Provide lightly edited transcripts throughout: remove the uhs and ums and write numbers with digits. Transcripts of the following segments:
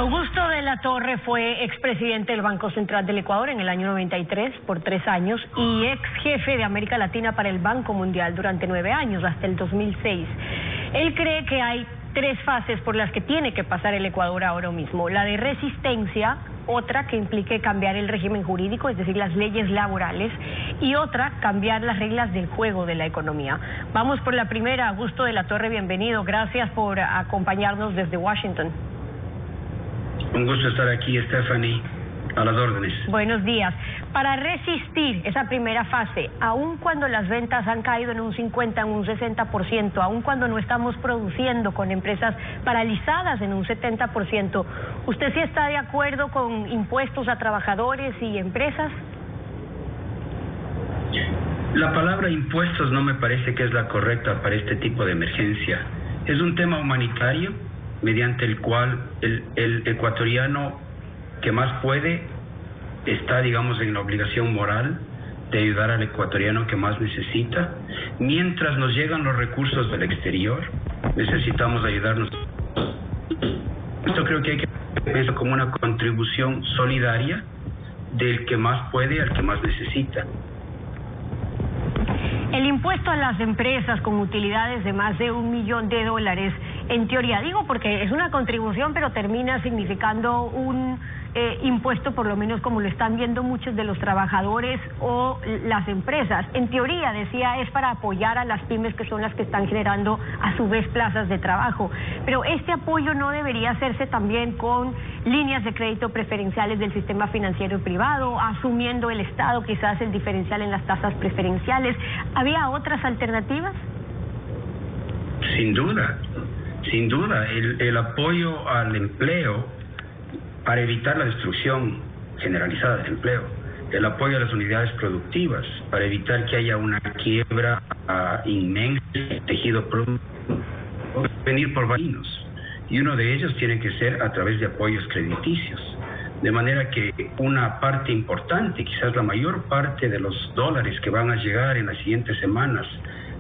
Augusto de la Torre fue expresidente del Banco Central del Ecuador en el año 93 por 3 años y ex jefe de América Latina para el Banco Mundial durante 9 años, hasta el 2006. Él cree que hay 3 fases por las que tiene que pasar el Ecuador ahora mismo: la de resistencia, otra que implique cambiar el régimen jurídico, es decir, las leyes laborales, y otra, cambiar las reglas del juego de la economía. Vamos por la primera. Augusto de la Torre, bienvenido. Gracias por acompañarnos desde Washington. Un gusto estar aquí, Stephanie, a las órdenes. Buenos días. Para resistir esa primera fase, aun cuando las ventas han caído en un 50, en un 60%, aun cuando no estamos produciendo, con empresas paralizadas en un 70%, ¿usted sí está de acuerdo con impuestos a trabajadores y empresas? La palabra impuestos no me parece que es la correcta para este tipo de emergencia. Es un tema humanitario mediante el cual el ecuatoriano que más puede está, digamos, en la obligación moral de ayudar al ecuatoriano que más necesita. Mientras nos llegan los recursos del exterior, necesitamos ayudarnos. Esto creo que hay que pensar como una contribución solidaria del que más puede al que más necesita. El impuesto a las empresas con utilidades de más de $1 millón, en teoría, digo porque es una contribución, pero termina significando un impuesto, por lo menos como lo están viendo muchos de los trabajadores o las empresas. En teoría, decía, es para apoyar a las pymes, que son las que están generando a su vez plazas de trabajo. Pero este apoyo no debería hacerse también con líneas de crédito preferenciales del sistema financiero privado, asumiendo el Estado quizás el diferencial en las tasas preferenciales. ¿Había otras alternativas? Sin duda, sin duda. El apoyo al empleo para evitar la destrucción generalizada del empleo, el apoyo a las unidades productivas para evitar que haya una quiebra inmensa del tejido productivo, venir por vainos, y uno de ellos tiene que ser a través de apoyos crediticios, de manera que una parte importante, quizás la mayor parte de los dólares que van a llegar en las siguientes semanas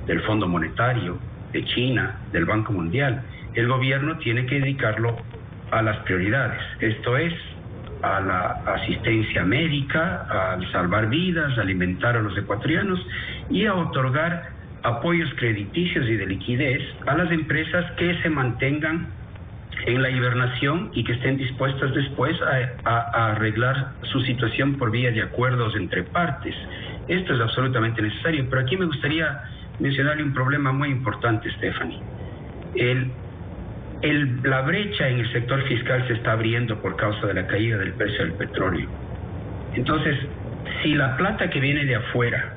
del Fondo Monetario, de China, del Banco Mundial, el gobierno tiene que dedicarlo a las prioridades, esto es, a la asistencia médica, al salvar vidas, a alimentar a los ecuatorianos y a otorgar apoyos crediticios y de liquidez a las empresas que se mantengan en la hibernación y que estén dispuestas después a arreglar su situación por vía de acuerdos entre partes. Esto es absolutamente necesario, pero aquí me gustaría mencionarle un problema muy importante, Stephanie. La brecha en el sector fiscal se está abriendo por causa de la caída del precio del petróleo. Entonces, si la plata que viene de afuera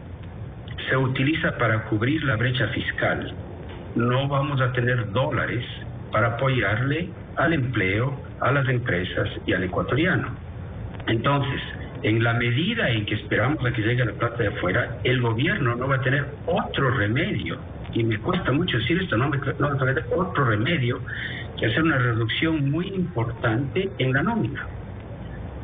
se utiliza para cubrir la brecha fiscal, no vamos a tener dólares para apoyarle al empleo, a las empresas y al ecuatoriano. Entonces, en la medida en que esperamos a que llegue la plata de afuera, el gobierno no va a tener otro remedio, y me cuesta mucho decir esto, no va a tener otro remedio que hacer una reducción muy importante en la nómina,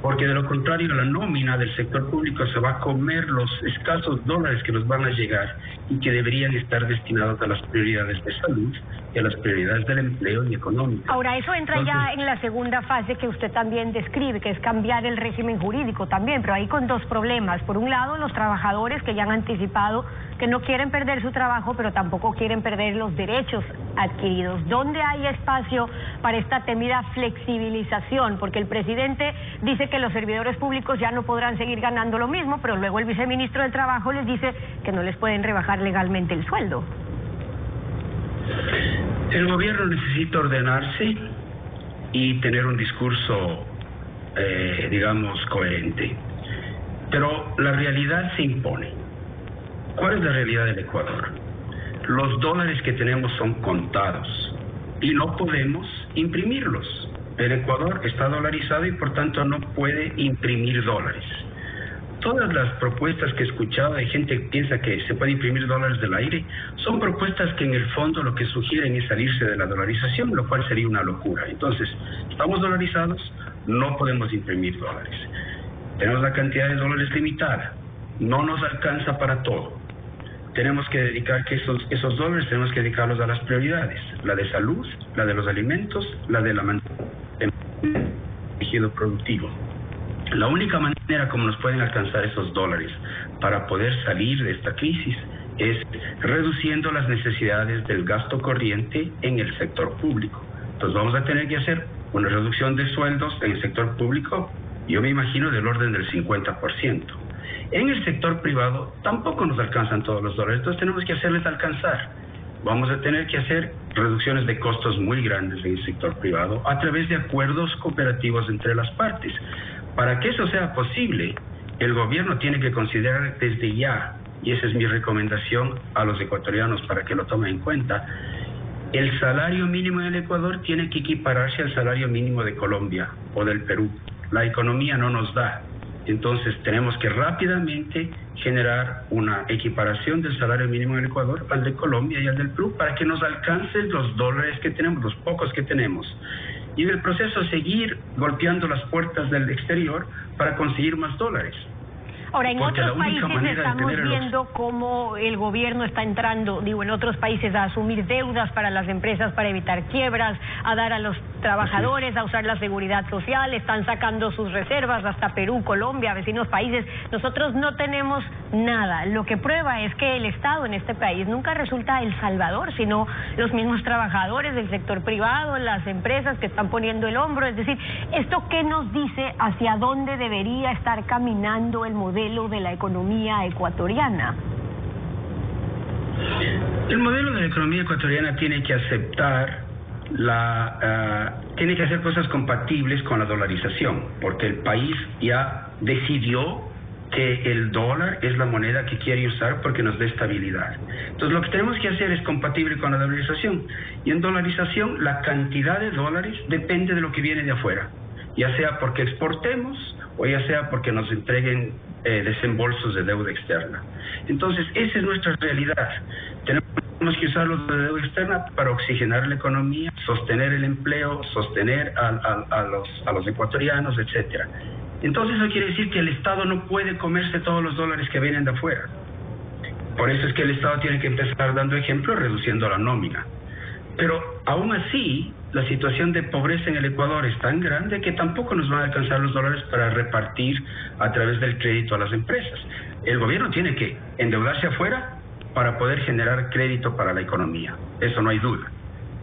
porque de lo contrario la nómina del sector público se va a comer los escasos dólares que nos van a llegar y que deberían estar destinados a las prioridades de salud y a las prioridades del empleo y económico. Ahora, eso entra ya en la segunda fase que usted también describe, que es cambiar el régimen jurídico también, pero ahí con 2 problemas. Por un lado, los trabajadores que ya han anticipado que no quieren perder su trabajo, pero tampoco quieren perder los derechos adquiridos. ¿Dónde hay espacio para esta temida flexibilización? Porque el presidente dice que los servidores públicos ya no podrán seguir ganando lo mismo, pero luego el viceministro del Trabajo les dice que no les pueden rebajar legalmente el sueldo. El gobierno necesita ordenarse y tener un discurso, digamos, coherente. Pero la realidad se impone. ¿Cuál es la realidad del Ecuador? Los dólares que tenemos son contados y no podemos imprimirlos. El Ecuador está dolarizado y por tanto no puede imprimir dólares. Todas las propuestas que he escuchado de gente que piensa que se puede imprimir dólares del aire son propuestas que en el fondo lo que sugieren es salirse de la dolarización, lo cual sería una locura. Entonces, estamos dolarizados, no podemos imprimir dólares. Tenemos la cantidad de dólares limitada, no nos alcanza para todo. Tenemos que dedicar que esos dólares tenemos que dedicarlos a las prioridades, la de salud, la de los alimentos, la de la mantenimiento. tejido productivo. La única manera como nos pueden alcanzar esos dólares para poder salir de esta crisis es reduciendo las necesidades del gasto corriente en el sector público. Entonces vamos a tener que hacer una reducción de sueldos en el sector público, yo me imagino del orden del 50%. En el sector privado tampoco nos alcanzan todos los dólares, entonces tenemos que hacerles alcanzar. Vamos a tener que hacer reducciones de costos muy grandes en el sector privado a través de acuerdos cooperativos entre las partes. Para que eso sea posible, el gobierno tiene que considerar desde ya, y esa es mi recomendación a los ecuatorianos para que lo tomen en cuenta, el salario mínimo en el Ecuador tiene que equipararse al salario mínimo de Colombia o del Perú. La economía no nos da. Entonces tenemos que rápidamente generar una equiparación del salario mínimo en el Ecuador al de Colombia y al del Perú para que nos alcancen los dólares que tenemos, los pocos que tenemos. Y en el proceso seguir golpeando las puertas del exterior para conseguir más dólares. Ahora, en otros países estamos viendo cómo el gobierno está entrando, en otros países a asumir deudas para las empresas para evitar quiebras, a dar a los trabajadores, a usar la seguridad social, están sacando sus reservas, hasta Perú, Colombia, vecinos países. Nosotros no tenemos nada. Lo que prueba es que el Estado en este país nunca resulta el salvador, sino los mismos trabajadores del sector privado, las empresas que están poniendo el hombro. Es decir, ¿esto qué nos dice hacia dónde debería estar caminando el modelo de la economía ecuatoriana? El modelo de la economía ecuatoriana tiene que aceptar tiene que hacer cosas compatibles con la dolarización, porque el país ya decidió que el dólar es la moneda que quiere usar porque nos da estabilidad. Entonces lo que tenemos que hacer es compatible con la dolarización, y en dolarización la cantidad de dólares depende de lo que viene de afuera, ya sea porque exportemos o ya sea porque nos entreguen desembolsos de deuda externa. Entonces esa es nuestra realidad. Tenemos que usar los de deuda externa para oxigenar la economía, sostener el empleo, sostener a los ecuatorianos, etcétera. Entonces eso quiere decir que el Estado no puede comerse todos los dólares que vienen de afuera. Por eso es que el Estado tiene que empezar dando ejemplo, reduciendo la nómina. Pero aún así, la situación de pobreza en el Ecuador es tan grande que tampoco nos van a alcanzar los dólares para repartir a través del crédito a las empresas. El gobierno tiene que endeudarse afuera para poder generar crédito para la economía, eso no hay duda.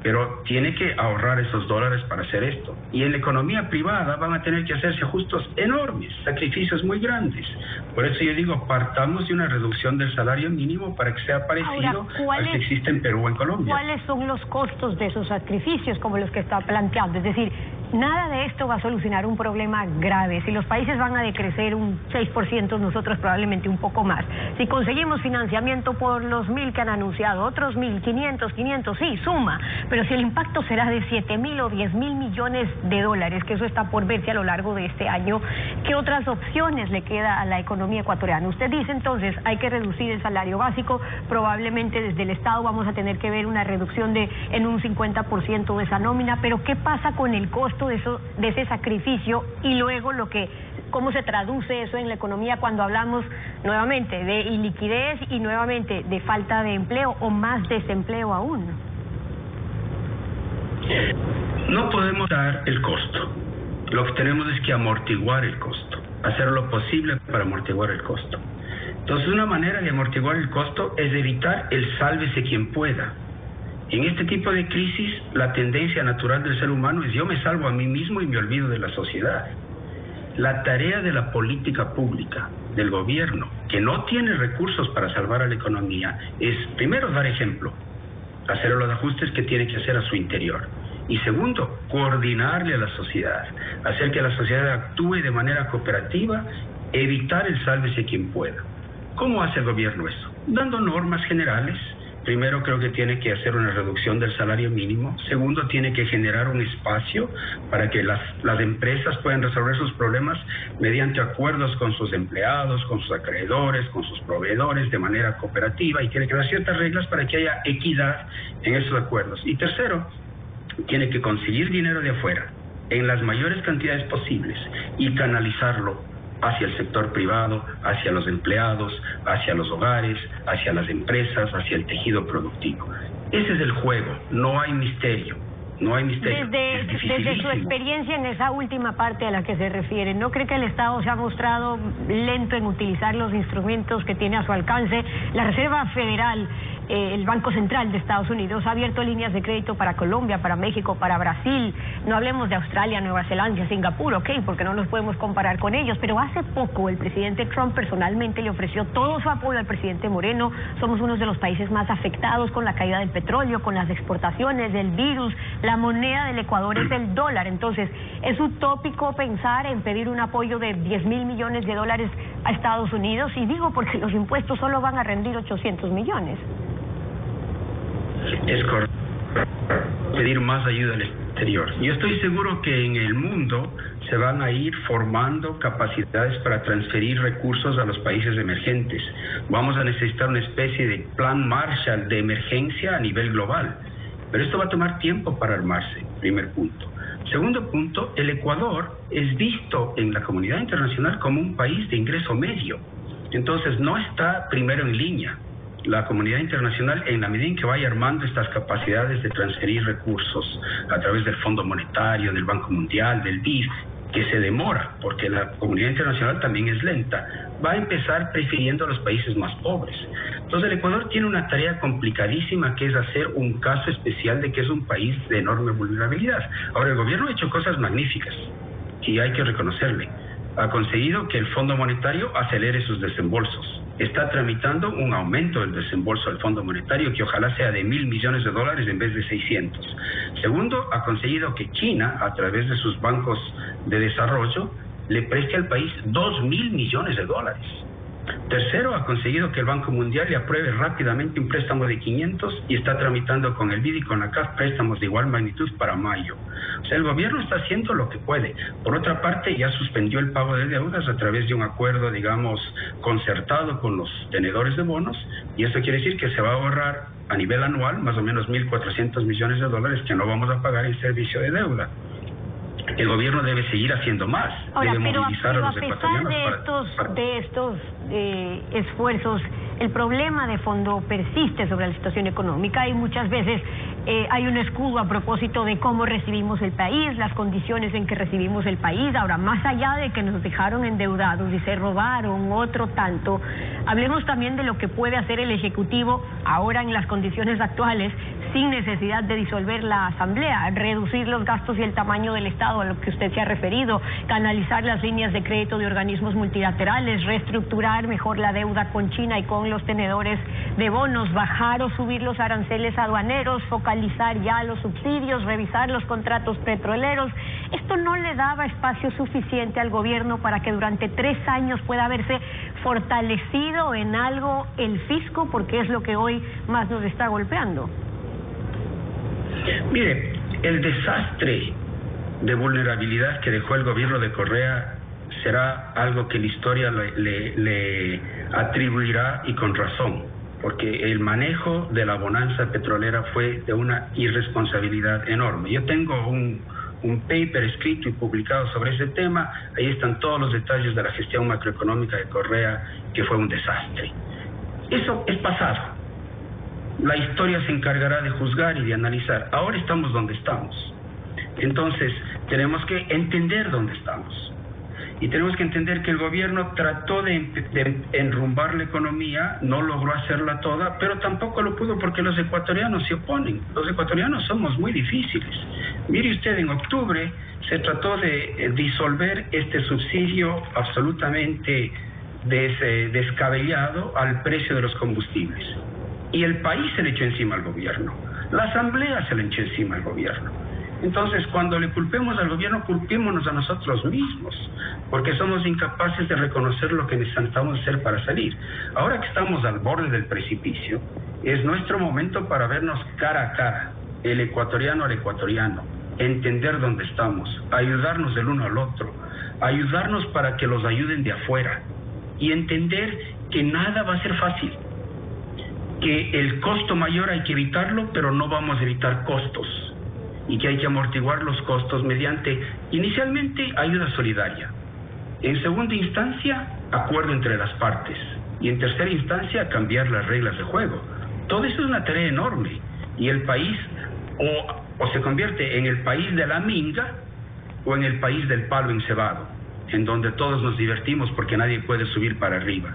Pero tiene que ahorrar esos dólares para hacer esto. Y en la economía privada van a tener que hacerse ajustes enormes, sacrificios muy grandes. Por eso yo digo, partamos de una reducción del salario mínimo para que sea parecido al que existe en Perú o en Colombia. ¿Cuáles son los costos de esos sacrificios como los que está planteando? Es decir, nada de esto va a solucionar un problema grave. Si los países van a decrecer un 6%, nosotros probablemente un poco más. Si conseguimos financiamiento por los 1.000 que han anunciado, otros 1.000, 500, sí, suma. Pero si el impacto será de 7.000 o 10.000 millones de dólares, que eso está por verse a lo largo de este año, ¿qué otras opciones le queda a la economía ecuatoriana? Usted dice entonces, hay que reducir el salario básico, probablemente desde el Estado vamos a tener que ver una reducción en un 50% de esa nómina, pero ¿qué pasa con el costo de ese sacrificio y luego cómo se traduce eso en la economía cuando hablamos nuevamente de iliquidez y nuevamente de falta de empleo o más desempleo aún? No podemos dar el costo. Lo que tenemos es que amortiguar el costo, hacer lo posible para amortiguar el costo. Entonces, una manera de amortiguar el costo es evitar el sálvese quien pueda. En este tipo de crisis, la tendencia natural del ser humano es yo me salvo a mí mismo y me olvido de la sociedad. La tarea de la política pública, del gobierno, que no tiene recursos para salvar a la economía, es primero dar ejemplo, hacer los ajustes que tiene que hacer a su interior. Y segundo, coordinarle a la sociedad, hacer que la sociedad actúe de manera cooperativa, evitar el sálvese quien pueda. ¿Cómo hace el gobierno eso? Dando normas generales. Primero, creo que tiene que hacer una reducción del salario mínimo. Segundo, tiene que generar un espacio para que las empresas puedan resolver sus problemas mediante acuerdos con sus empleados, con sus acreedores, con sus proveedores, de manera cooperativa, y tiene que dar ciertas reglas para que haya equidad en esos acuerdos. Y tercero, tiene que conseguir dinero de afuera en las mayores cantidades posibles y canalizarlo hacia el sector privado, hacia los empleados, hacia los hogares, hacia las empresas, hacia el tejido productivo. Ese es el juego, no hay misterio. no hay misterio. Desde su experiencia en esa última parte a la que se refiere, ¿no cree que el Estado se ha mostrado lento en utilizar los instrumentos que tiene a su alcance? La Reserva Federal, el Banco Central de Estados Unidos, ha abierto líneas de crédito para Colombia, para México, para Brasil. No hablemos de Australia, Nueva Zelanda, Singapur, ok, porque no nos podemos comparar con ellos. Pero hace poco el presidente Trump personalmente le ofreció todo su apoyo al presidente Moreno. Somos uno de los países más afectados con la caída del petróleo, con las exportaciones, del virus. La moneda del Ecuador es el dólar. Entonces, ¿es utópico pensar en pedir un apoyo de 10.000 millones de dólares a Estados Unidos? Y digo porque los impuestos solo van a rendir 800 millones. Es correcto. Pedir más ayuda al exterior. Yo estoy seguro que en el mundo se van a ir formando capacidades para transferir recursos a los países emergentes. Vamos a necesitar una especie de plan Marshall de emergencia a nivel global. Pero esto va a tomar tiempo para armarse, primer punto. Segundo punto, el Ecuador es visto en la comunidad internacional como un país de ingreso medio. Entonces no está primero en línea la comunidad internacional en la medida en que vaya armando estas capacidades de transferir recursos a través del Fondo Monetario, del Banco Mundial, del BID, que se demora, porque la comunidad internacional también es lenta, va a empezar prefiriendo a los países más pobres. Entonces el Ecuador tiene una tarea complicadísima, que es hacer un caso especial de que es un país de enorme vulnerabilidad. Ahora, el gobierno ha hecho cosas magníficas y hay que reconocerle. Ha conseguido que el Fondo Monetario acelere sus desembolsos. Está tramitando un aumento del desembolso del Fondo Monetario que ojalá sea de $1.000 millones en vez de 600. Segundo, ha conseguido que China, a través de sus bancos de desarrollo, le preste al país $2.000 millones. Tercero, ha conseguido que el Banco Mundial le apruebe rápidamente un préstamo de 500 y está tramitando con el BID y con la CAF préstamos de igual magnitud para mayo. O sea, el gobierno está haciendo lo que puede. Por otra parte, ya suspendió el pago de deudas a través de un acuerdo, digamos, concertado con los tenedores de bonos, y eso quiere decir que se va a ahorrar a nivel anual más o menos $1.400 millones que no vamos a pagar en servicio de deuda. El gobierno debe seguir haciendo más. Ahora, debe movilizar a los ecuatorianos de estos esfuerzos, el problema de fondo persiste sobre la situación económica y muchas veces hay un escudo a propósito de cómo recibimos el país, las condiciones en que recibimos el país. Ahora, más allá de que nos dejaron endeudados y se robaron otro tanto, hablemos también de lo que puede hacer el Ejecutivo ahora en las condiciones actuales, sin necesidad de disolver la Asamblea, reducir los gastos y el tamaño del Estado, a lo que usted se ha referido, canalizar las líneas de crédito de organismos multilaterales, reestructurar mejor la deuda con China y con los tenedores de bonos, bajar o subir los aranceles aduaneros, focalizar ya los subsidios, revisar los contratos petroleros. Esto no le daba espacio suficiente al gobierno para que durante 3 años pueda haberse fortalecido en algo el fisco, porque es lo que hoy más nos está golpeando. Mire, el desastre de vulnerabilidad que dejó el gobierno de Correa será algo que la historia le atribuirá, y con razón, porque el manejo de la bonanza petrolera fue de una irresponsabilidad enorme. Yo tengo un paper escrito y publicado sobre ese tema. Ahí están todos los detalles de la gestión macroeconómica de Correa, que fue un desastre. Eso es pasado. La historia se encargará de juzgar y de analizar. Ahora estamos donde estamos. Entonces, tenemos que entender dónde estamos. Y tenemos que entender que el gobierno trató de enrumbar la economía, no logró hacerla toda, pero tampoco lo pudo porque los ecuatorianos se oponen. Los ecuatorianos somos muy difíciles. Mire usted, en octubre se trató de disolver este subsidio absolutamente descabellado al precio de los combustibles. Y el país se le echó encima al gobierno. La Asamblea se le echó encima al gobierno. Entonces, cuando le culpemos al gobierno, culpémonos a nosotros mismos, porque somos incapaces de reconocer lo que necesitamos hacer para salir. Ahora que estamos al borde del precipicio, es nuestro momento para vernos cara a cara, el ecuatoriano al ecuatoriano, entender dónde estamos, ayudarnos del uno al otro, ayudarnos para que los ayuden de afuera, y entender que nada va a ser fácil, que el costo mayor hay que evitarlo, pero no vamos a evitar costos, y que hay que amortiguar los costos mediante, inicialmente, ayuda solidaria, en segunda instancia, acuerdo entre las partes, y en tercera instancia, cambiar las reglas de juego. Todo eso es una tarea enorme, y el país o o se convierte en el país de la minga o en el país del palo encebado, en donde todos nos divertimos porque nadie puede subir para arriba.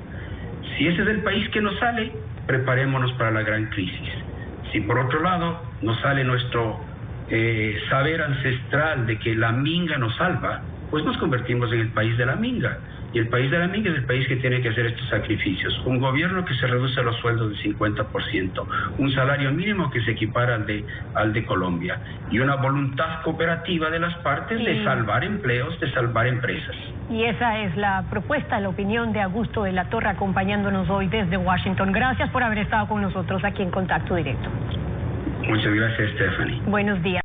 Si ese es el país que nos sale, preparémonos para la gran crisis. Si por otro lado nos sale nuestro saber ancestral de que la minga nos salva, pues nos convertimos en el país de la minga. Y el país de la minga es el país que tiene que hacer estos sacrificios. Un gobierno que se reduce los sueldos del 50%, un salario mínimo que se equipara al de Colombia, y una voluntad cooperativa de las partes de salvar empleos, de salvar empresas. Y esa es la propuesta, la opinión de Augusto de la Torre, acompañándonos hoy desde Washington. Gracias por haber estado con nosotros aquí en Contacto Directo. Muchas gracias, Stephanie. Buenos días.